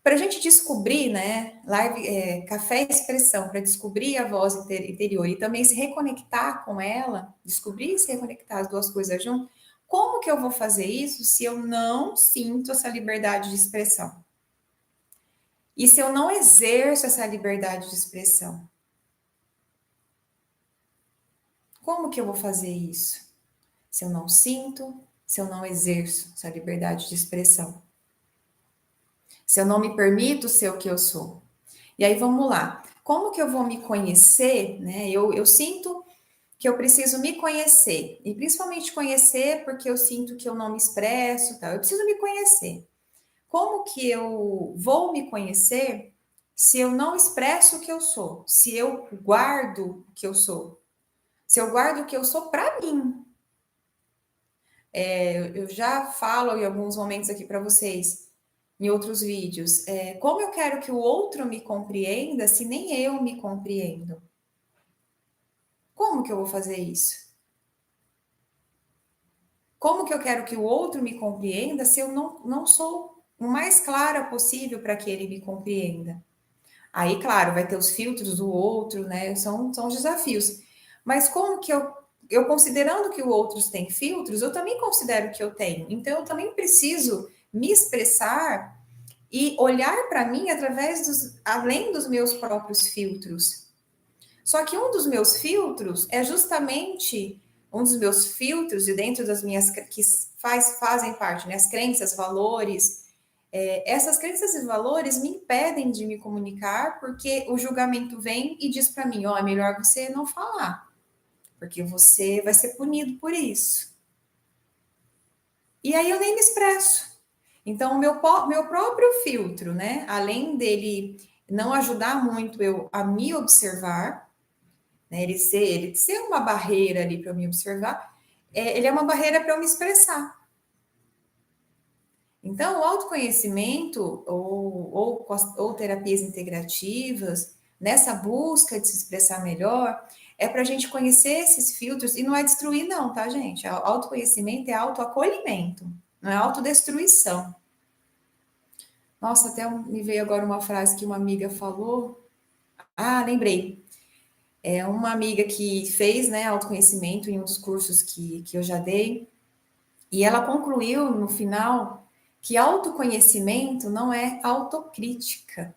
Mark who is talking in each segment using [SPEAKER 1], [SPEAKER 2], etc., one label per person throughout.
[SPEAKER 1] para a gente descobrir, né, café e expressão, para descobrir a voz interior e também se reconectar com ela, descobrir e se reconectar as duas coisas juntas, como que eu vou fazer isso se eu não sinto essa liberdade de expressão? E se eu não exerço essa liberdade de expressão? Como que eu vou fazer isso? Se eu não sinto, se eu não exerço essa liberdade de expressão? Se eu não me permito ser o que eu sou? E aí vamos lá. Como que eu vou me conhecer, né? Eu sinto que eu preciso me conhecer, e principalmente conhecer porque eu sinto que eu não me expresso, tal. Eu preciso me conhecer. Como que eu vou me conhecer se eu não expresso o que eu sou? Se eu guardo o que eu sou? Se eu guardo o que eu sou para mim? Eu já falo em alguns momentos aqui para vocês, em outros vídeos, como eu quero que o outro me compreenda se nem eu me compreendo? Como que eu vou fazer isso? Como que eu quero que o outro me compreenda se eu não sou o mais clara possível para que ele me compreenda? Aí, claro, vai ter os filtros do outro, né? São os desafios. Mas como que eu considerando que o outro tem filtros, eu também considero que eu tenho. Então, eu também preciso me expressar e olhar para mim além dos meus próprios filtros. Só que um dos meus filtros é justamente um dos meus filtros, e dentro das minhas que fazem parte, né, as crenças, valores, essas crenças e valores me impedem de me comunicar, porque o julgamento vem e diz para mim, ó, é melhor você não falar, porque você vai ser punido por isso. E aí eu nem me expresso. Então, o meu próprio filtro, né, além dele não ajudar muito eu a me observar, né, ele ser uma barreira ali para eu me observar, ele é uma barreira para eu me expressar. Então, o autoconhecimento ou terapias integrativas, nessa busca de se expressar melhor, é para a gente conhecer esses filtros, e não é destruir, não, tá, gente? Autoconhecimento é autoacolhimento, não é autodestruição. Nossa, até me veio agora uma frase que uma amiga falou. Ah, lembrei. É uma amiga que fez, né, autoconhecimento em um dos cursos que eu já dei, e ela concluiu no final que autoconhecimento não é autocrítica.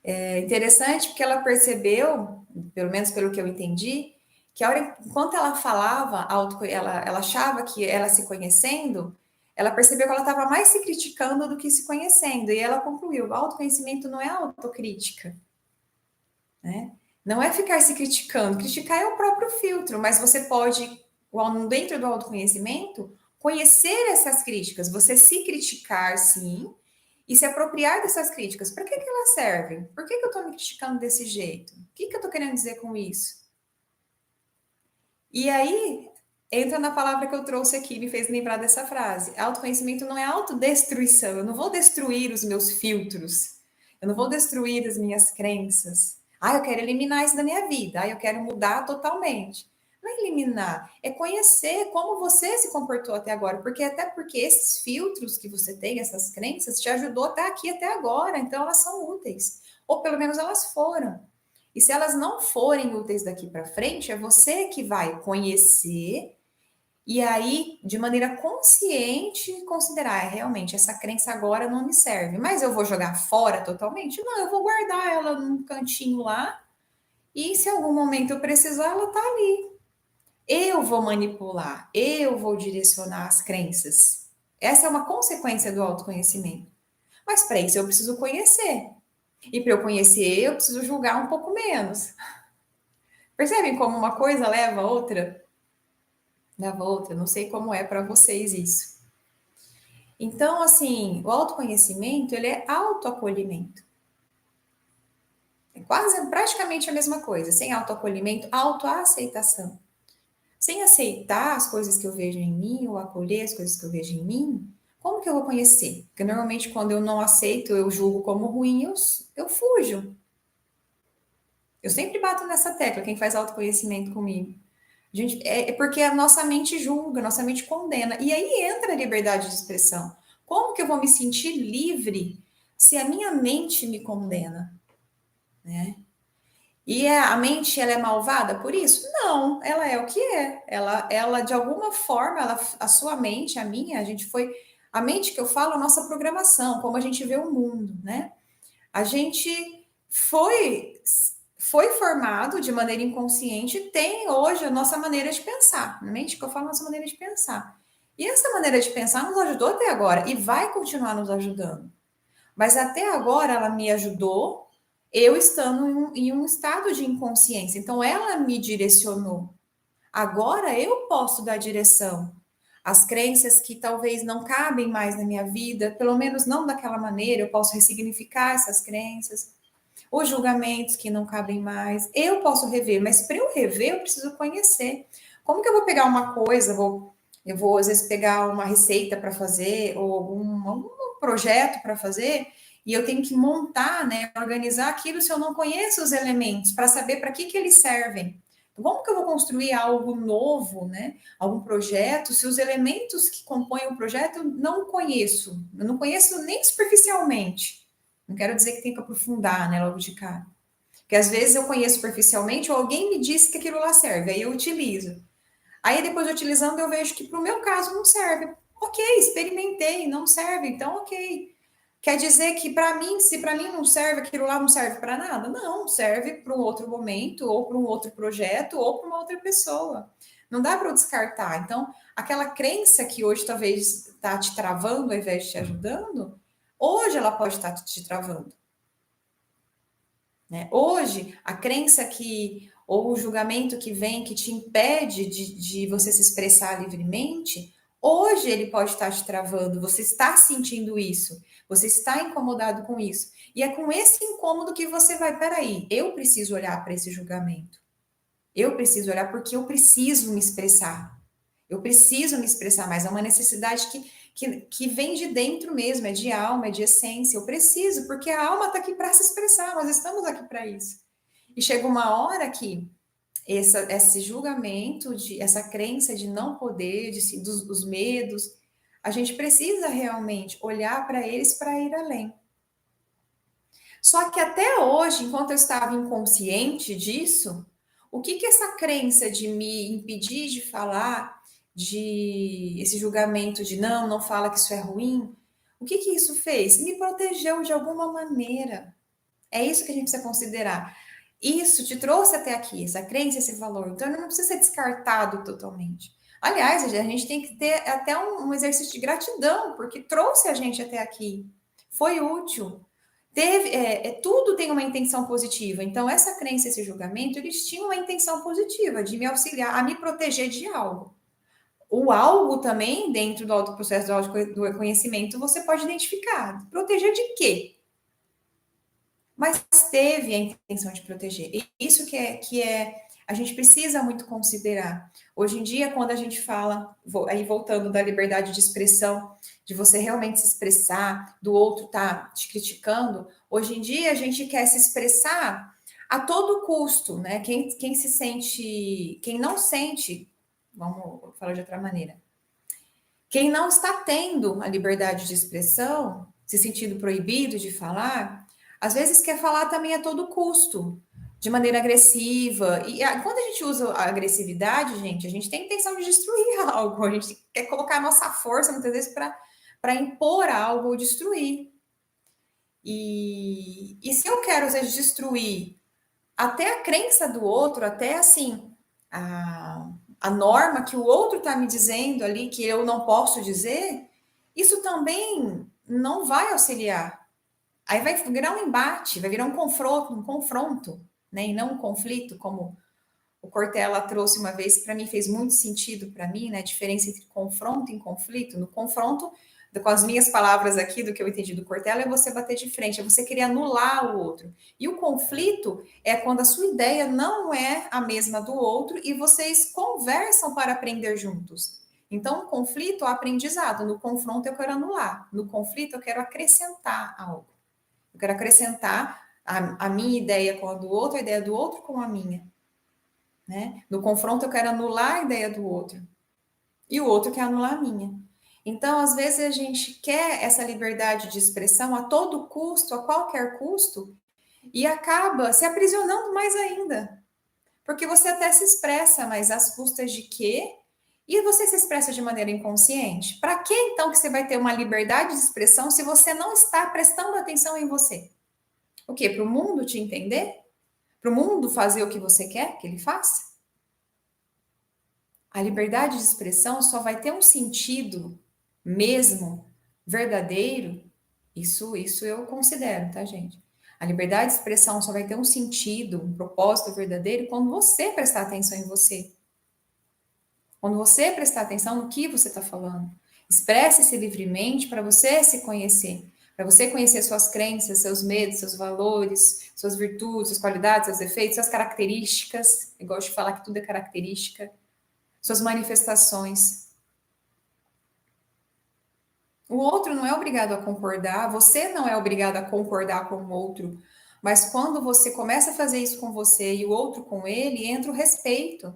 [SPEAKER 1] É interessante porque ela percebeu, pelo menos pelo que eu entendi, que enquanto ela falava, ela achava que ela se conhecendo, ela percebeu que ela estava mais se criticando do que se conhecendo. E ela concluiu: autoconhecimento não é autocrítica, né? Não é ficar se criticando. Criticar é o próprio filtro, mas você pode, dentro do autoconhecimento, conhecer essas críticas, você se criticar, sim, e se apropriar dessas críticas. Para que elas servem? Por que eu estou me criticando desse jeito? O que eu estou querendo dizer com isso? E aí, entra na palavra que eu trouxe aqui, me fez lembrar dessa frase. Autoconhecimento não é autodestruição. Eu não vou destruir os meus filtros. Eu não vou destruir as minhas crenças. Ah, eu quero eliminar isso da minha vida. Ah, eu quero mudar totalmente. Não é eliminar, é conhecer como você se comportou até agora. Até porque esses filtros que você tem, essas crenças, te ajudou até aqui, até agora. Então, elas são úteis. Ou pelo menos elas foram. E se elas não forem úteis daqui para frente, é você que vai conhecer e aí, de maneira consciente, considerar, realmente, essa crença agora não me serve. Mas eu vou jogar fora totalmente? Não, eu vou guardar ela num cantinho lá e se em algum momento eu precisar, ela tá ali. Eu vou manipular, eu vou direcionar as crenças. Essa é uma consequência do autoconhecimento. Mas para isso eu preciso conhecer. E para eu conhecer, eu preciso julgar um pouco menos. Percebem como uma coisa leva a outra? Leva a outra. Não sei como é para vocês isso. Então, assim, o autoconhecimento, ele é autoacolhimento. É quase, praticamente a mesma coisa. Sem autoacolhimento, autoaceitação. Sem aceitar as coisas que eu vejo em mim, ou acolher as coisas que eu vejo em mim, como que eu vou conhecer? Porque normalmente quando eu não aceito, eu julgo como ruim, eu fujo. Eu sempre bato nessa tecla, quem faz autoconhecimento comigo. Gente, é porque a nossa mente julga, a nossa mente condena. E aí entra a liberdade de expressão. Como que eu vou me sentir livre se a minha mente me condena, né? E a mente, ela é malvada por isso? Não, ela é o que é. Ela de alguma forma, a sua mente, a minha, a gente foi... A mente que eu falo, a nossa programação, como a gente vê o mundo, né? A gente foi formado de maneira inconsciente, tem hoje a nossa maneira de pensar. Na mente que eu falo, a nossa maneira de pensar. E essa maneira de pensar nos ajudou até agora e vai continuar nos ajudando. Mas até agora ela me ajudou, eu estando em um estado de inconsciência. Então ela me direcionou. Agora eu posso dar direção. As crenças que talvez não cabem mais na minha vida, pelo menos não daquela maneira, eu posso ressignificar essas crenças. Os julgamentos que não cabem mais, eu posso rever, mas para eu rever, eu preciso conhecer. Como que eu vou pegar uma coisa, eu vou às vezes pegar uma receita para fazer, ou algum projeto para fazer, e eu tenho que montar, né, organizar aquilo se eu não conheço os elementos, para saber para que eles servem. Então, como que eu vou construir algo novo, né? Algum projeto, se os elementos que compõem o projeto eu não conheço, eu não conheço nem superficialmente. Não quero dizer que tem que aprofundar, né, logo de cara. Porque às vezes eu conheço superficialmente ou alguém me disse que aquilo lá serve, aí eu utilizo. Aí depois de utilizando eu vejo que para o meu caso não serve. Ok, experimentei, não serve, então ok. Quer dizer que para mim, se para mim não serve, aquilo lá não serve para nada? Não, serve para um outro momento, ou para um outro projeto, ou para uma outra pessoa. Não dá para eu descartar. Então, aquela crença que hoje talvez está te travando ao invés de te ajudando, hoje ela pode estar te travando. Né? Hoje, a crença que, ou o julgamento que vem, que te impede de você se expressar livremente, hoje ele pode estar te travando, você está sentindo isso, você está incomodado com isso. E é com esse incômodo que você vai, peraí, eu preciso olhar para esse julgamento. Eu preciso olhar porque eu preciso me expressar. Eu preciso me expressar mais. É uma necessidade que vem de dentro mesmo, é de alma, é de essência. Eu preciso, porque a alma está aqui para se expressar, nós estamos aqui para isso. E chega uma hora que esse julgamento, essa crença de não poder, dos medos, a gente precisa realmente olhar para eles para ir além. Só que até hoje, enquanto eu estava inconsciente disso, o que que essa crença de me impedir de falar, de esse julgamento de não fala que isso é ruim, o que que isso fez? Me protegeu de alguma maneira. É isso que a gente precisa considerar. Isso te trouxe até aqui, essa crença, esse valor. Então, não precisa ser descartado totalmente. Aliás, a gente tem que ter até um exercício de gratidão, porque trouxe a gente até aqui. Foi útil. Tudo tem uma intenção positiva. Então, essa crença, esse julgamento, eles tinham uma intenção positiva de me auxiliar a me proteger de algo. O algo também, dentro do processo do conhecimento, você pode identificar. Proteger de quê? Mas teve a intenção de proteger. E isso a gente precisa muito considerar. Hoje em dia, quando a gente fala, aí voltando da liberdade de expressão, de você realmente se expressar, do outro tá te criticando, hoje em dia a gente quer se expressar a todo custo, né? Quem se sente, quem não sente, vamos falar de outra maneira, quem não está tendo a liberdade de expressão, se sentindo proibido de falar, às vezes quer falar também a todo custo, de maneira agressiva. E quando a gente usa a agressividade, gente, a gente tem intenção de destruir algo, a gente quer colocar a nossa força muitas vezes para impor algo ou destruir. E se eu quero, às vezes, destruir até a crença do outro, até assim, a norma que o outro está me dizendo ali que eu não posso dizer, isso também não vai auxiliar. Aí vai virar um embate, vai virar um confronto, né? E não um conflito, como o Cortella trouxe uma vez, para mim fez muito sentido para mim, né? A diferença entre confronto e conflito. No confronto, com as minhas palavras aqui, do que eu entendi do Cortella, é você bater de frente, é você querer anular o outro. E o conflito é quando a sua ideia não é a mesma do outro e vocês conversam para aprender juntos. Então, no conflito, é aprendizado. No confronto, eu quero anular. No conflito, eu quero acrescentar algo. Eu quero acrescentar a minha ideia com a do outro, a ideia do outro com a minha. Né? No confronto, eu quero anular a ideia do outro. E o outro quer anular a minha. Então, às vezes, a gente quer essa liberdade de expressão a todo custo, a qualquer custo, e acaba se aprisionando mais ainda. Porque você até se expressa, mas às custas de quê? E você se expressa de maneira inconsciente? Para que então que você vai ter uma liberdade de expressão se você não está prestando atenção em você? O quê? Para o mundo te entender? Para o mundo fazer o que você quer que ele faça? A liberdade de expressão só vai ter um sentido mesmo verdadeiro. Isso eu considero, tá, gente? A liberdade de expressão só vai ter um sentido, um propósito verdadeiro quando você prestar atenção em você. Quando você prestar atenção no que você está falando. Expresse-se livremente para você se conhecer. Para você conhecer suas crenças, seus medos, seus valores, suas virtudes, suas qualidades, seus defeitos, suas características. Eu gosto de falar que tudo é característica. Suas manifestações. O outro não é obrigado a concordar, você não é obrigado a concordar com o outro, mas quando você começa a fazer isso com você e o outro com ele, entra o respeito,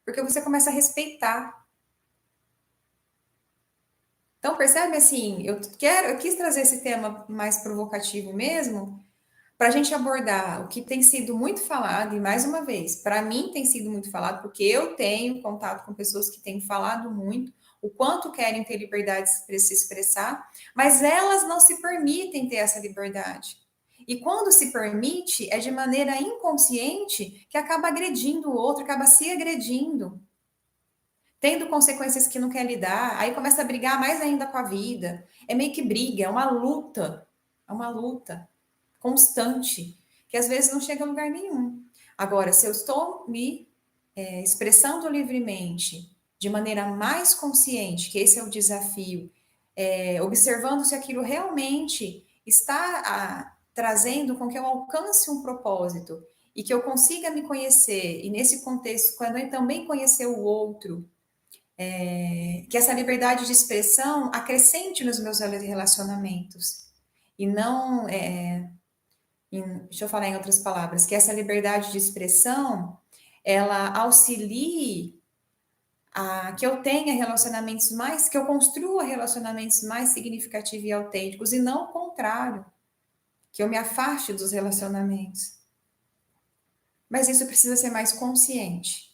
[SPEAKER 1] porque você começa a respeitar. Então, percebe assim, eu quis trazer esse tema mais provocativo mesmo, para a gente abordar o que tem sido muito falado, e mais uma vez, para mim tem sido muito falado, porque eu tenho contato com pessoas que têm falado muito, o quanto querem ter liberdade para se expressar, mas elas não se permitem ter essa liberdade. E quando se permite, é de maneira inconsciente que acaba agredindo o outro, acaba se agredindo, tendo consequências que não quer lidar, aí começa a brigar mais ainda com a vida. É meio que briga, é uma luta constante, que às vezes não chega a lugar nenhum. Agora, se eu estou me expressando livremente, de maneira mais consciente, que esse é o desafio, observando se aquilo realmente está trazendo com que eu alcance um propósito e que eu consiga me conhecer, e nesse contexto, quando eu também conhecer o outro, que essa liberdade de expressão acrescente nos meus relacionamentos e não deixa eu falar em outras palavras, que essa liberdade de expressão, ela auxilie a que eu tenha relacionamentos mais, que eu construa relacionamentos mais significativos e autênticos, e não o contrário, que eu me afaste dos relacionamentos. Mas isso precisa ser mais consciente.